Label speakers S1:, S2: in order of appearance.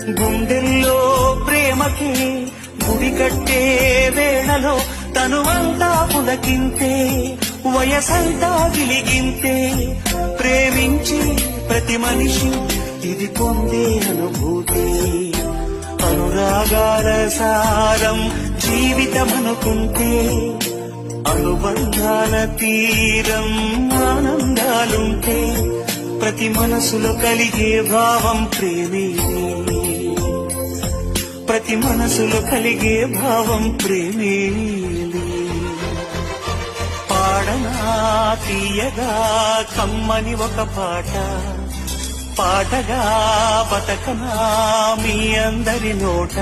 S1: గుండెల్లో ప్రేమకి గుడి కట్టే వేళలో తనువంతా పులకింతే, వయసంతా గిలిగింతే, ప్రేమించి ప్రతి మనిషి ఇది పొందే అనుభూతి. అనురాగాల సారం జీవితమనుకుంటే, అనుబంధాల తీరం ఆనందాలుంటే, ప్రతి మనసులో కలిగే భావం ప్రేమే, ప్రతి మనసులో కలిగే భావం ప్రేమే. పాడనా తీయగా కమ్మని ఒక పాట, పాటగా బతకనా మీ అందరి నోట.